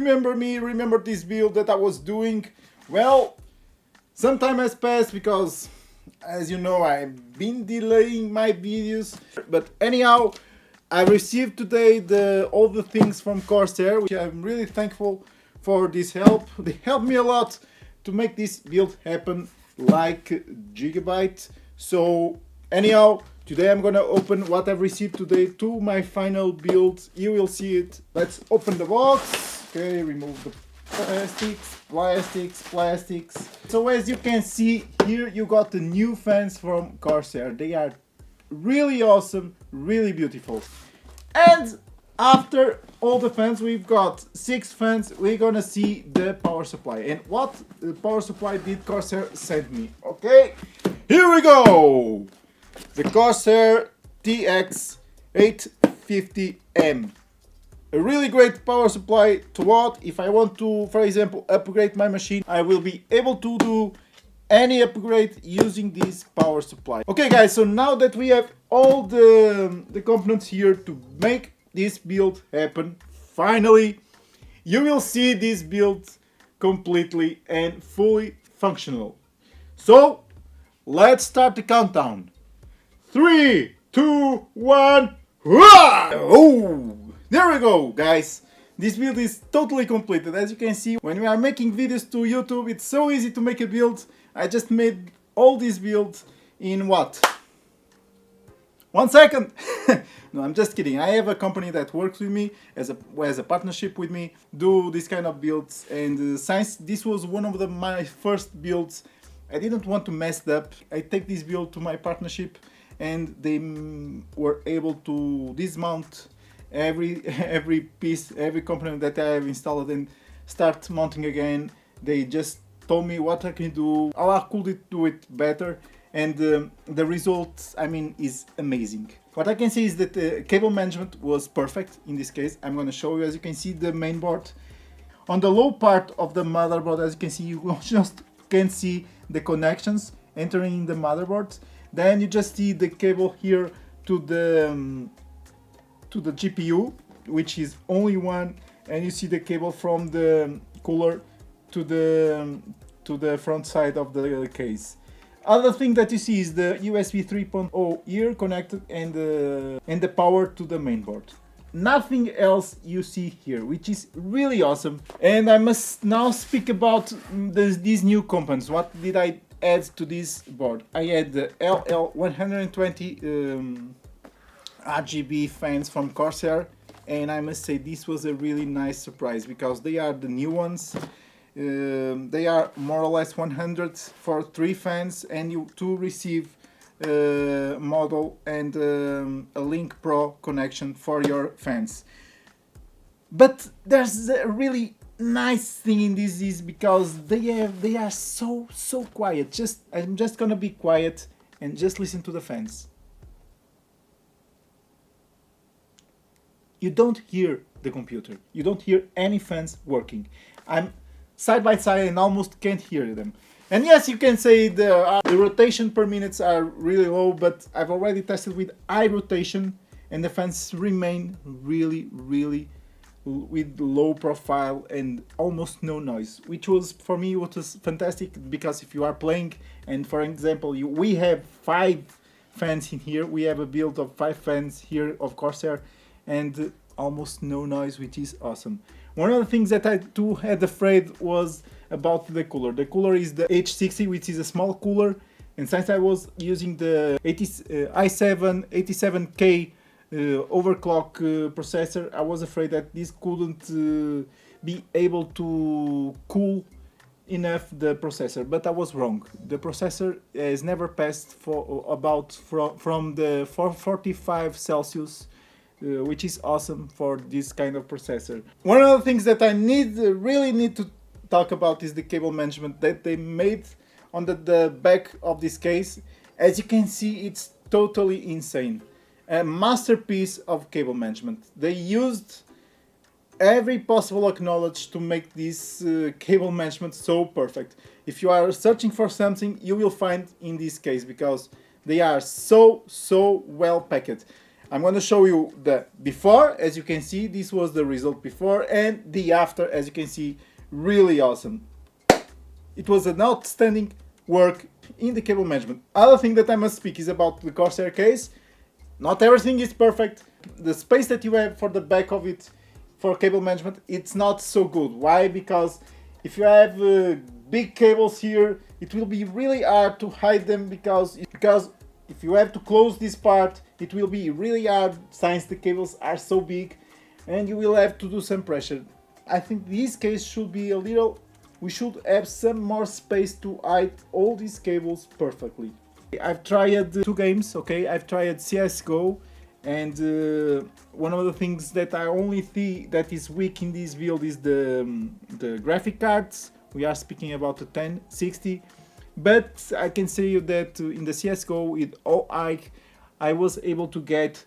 remember me, remember this build that I was doing. Well, some time has passed because, as you know, I've been delaying my videos. But anyhow, I received today all the things from Corsair, which I'm really thankful for this help. They helped me a lot to make this build happen, like Gigabyte. So anyhow, today I'm gonna open what I've received today to my final build. You will see it. Let's open the box. Okay, remove the plastics. So as you can see here, you got the new fans from Corsair. They are really awesome, really beautiful. And after all the fans, we've got 6 fans. We're gonna see the power supply and what the power supply did Corsair send me. Okay, here we go. The Corsair TX850M. A really great power supply to what? If I want to, for example, upgrade my machine, I will be able to do any upgrade using this power supply. Okay guys, so now that we have all the components here to make this build happen, finally you will see this build completely and fully functional. So let's start the countdown. 3, 2, 1. Oh, there we go, guys. This build is totally completed. As you can see, when we are making videos to YouTube, it's so easy to make a build. I just made all these builds in what? 1 second. No, I'm just kidding. I have a company that works with me, has a partnership with me, do this kind of builds. And since this was one of my first builds, I didn't want to mess it up. I take this build to my partnership, and they were able to dismount every piece, every component that I have installed and start mounting again. They just told me what I can do, how I could do it better, and the result, I mean, is amazing. What I can say is that the cable management was perfect in this case. I'm going to show you. As you can see, the main board. On the low part of the motherboard, as you can see, you just can see the connections entering in the motherboard. Then you just see the cable here to the GPU, which is only one, and you see the cable from the cooler to the front side of the case. Other thing that you see is the USB 3.0 here connected, and the power to the main board. Nothing else you see here, which is really awesome. And I must now speak about these new components. What did I add to this board? I had the LL120 RGB fans from Corsair, and I must say this was a really nice surprise because they are the new ones. They are more or less 100 for 3 fans, and you to receive model and a Link Pro connection for your fans. But there's a really nice thing in this is because they are so quiet. I'm just gonna be quiet and just listen to the fans. You don't hear the computer. You don't hear any fans working. I'm side by side and almost can't hear them. And yes, you can say the rotation per minutes are really low, but I've already tested with high rotation and the fans remain really with low profile and almost no noise, which was for me what was fantastic, because if you are playing and for example we have 5 fans in here, we have a build of 5 fans here of Corsair and almost no noise, which is awesome. One of the things that I too had afraid was about the cooler. The cooler is the H60, which is a small cooler, and since I was using the i7-87K overclock processor, I was afraid that this couldn't be able to cool enough the processor, but I was wrong. The processor has never passed from the 445 Celsius, which is awesome for this kind of processor. One of the things that I really need to talk about is the cable management that they made on the back of this case. As you can see, it's totally insane. A masterpiece of cable management. They used every possible acknowledge to make this cable management so perfect. If you are searching for something, you will find in this case, because they are so well packed. I'm going to show you the before. As you can see, this was the result before, and the after, as you can see, really awesome. It was an outstanding work in the cable management. Other thing that I must speak is about the Corsair case. Not everything is perfect. The space that you have for the back of it for cable management, it's not so good. Why? Because if you have big cables here, it will be really hard to hide them, because if you have to close this part, it will be really hard since the cables are so big, and you will have to do some pressure. I think this case should be a little, we should have some more space to hide all these cables perfectly. I've tried 2 games, okay? I've tried CSGO, and one of the things that I only see that is weak in this build is the graphic cards. We are speaking about the 1060, but I can say you that in the CSGO with OI, I was able to get,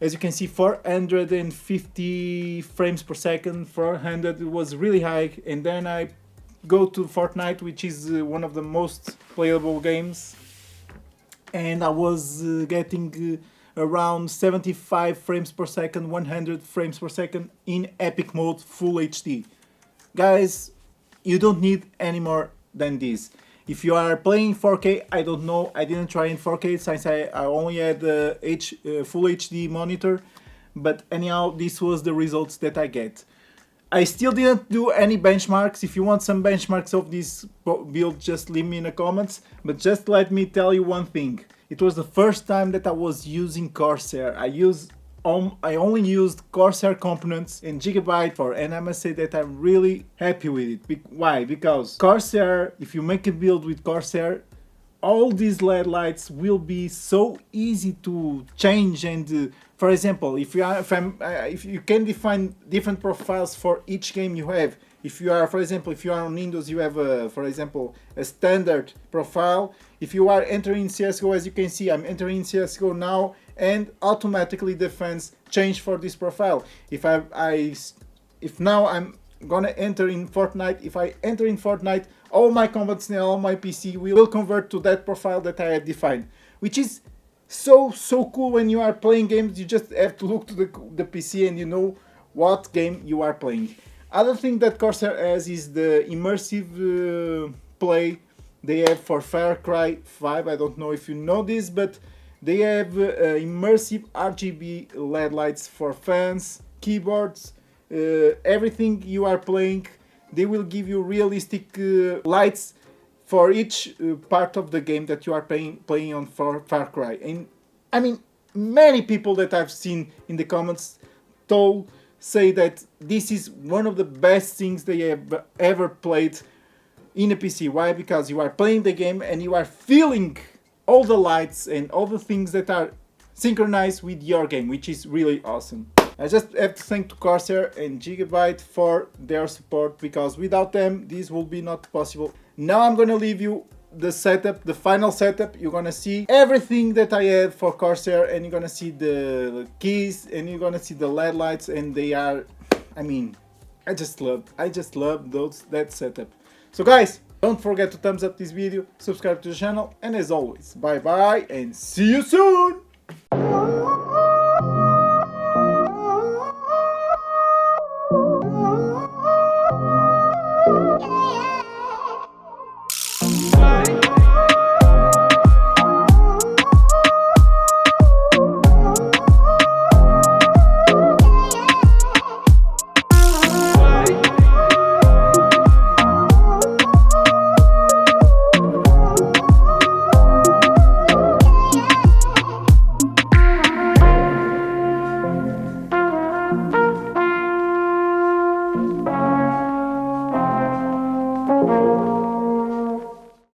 as you can see, 450 frames per second. 400 was really high, and then I go to Fortnight, which is one of the most playable games, and I was getting around 75 frames per second, 100 frames per second in epic mode full HD. Guys, you don't need any more than this. If you are playing 4K, I don't know, I didn't try in 4K since I only had the full HD monitor, but anyhow, this was the results that I get. I still didn't do any benchmarks. If you want some benchmarks of this build, just leave me in the comments, but just let me tell you one thing. It was the first time that I was using Corsair. I only used Corsair components and Gigabyte for, and I must say that I'm really happy with it. Why? Because Corsair, if you make a build with Corsair, all these LED lights will be so easy to change. And for example, if you can define different profiles for each game you have. If you are, for example, if you are on Windows, you have, for example, a standard profile. If you are entering CSGO, as you can see, I'm entering CSGO now, and automatically the fans change for this profile. If now I'm gonna enter in Fortnite, if I enter in Fortnite, all my combat snail, all my PC will convert to that profile that I have defined, which is so cool. When you are playing games, you just have to look to the PC and you know what game you are playing. Other thing that Corsair has is the immersive play they have for Far Cry 5. I don't know if you know this, but they have immersive RGB LED lights for fans, keyboards, everything you are playing. They will give you realistic lights for each part of the game that you are playing on Far Cry. And I mean, many people that I've seen in the comments say that this is one of the best things they have ever played in a PC. Why? Because you are playing the game and you are feeling all the lights and all the things that are synchronized with your game, which is really awesome. I just have to thank to Corsair and Gigabyte for their support, because without them this will be not possible. Now I'm gonna leave you the setup, the final setup. You're gonna see everything that I had for Corsair, and you're gonna see the keys, and you're gonna see the LED lights, and they are, I mean, I just love that setup. So guys, don't forget to thumbs up this video, subscribe to the channel, and as always, bye bye and see you soon.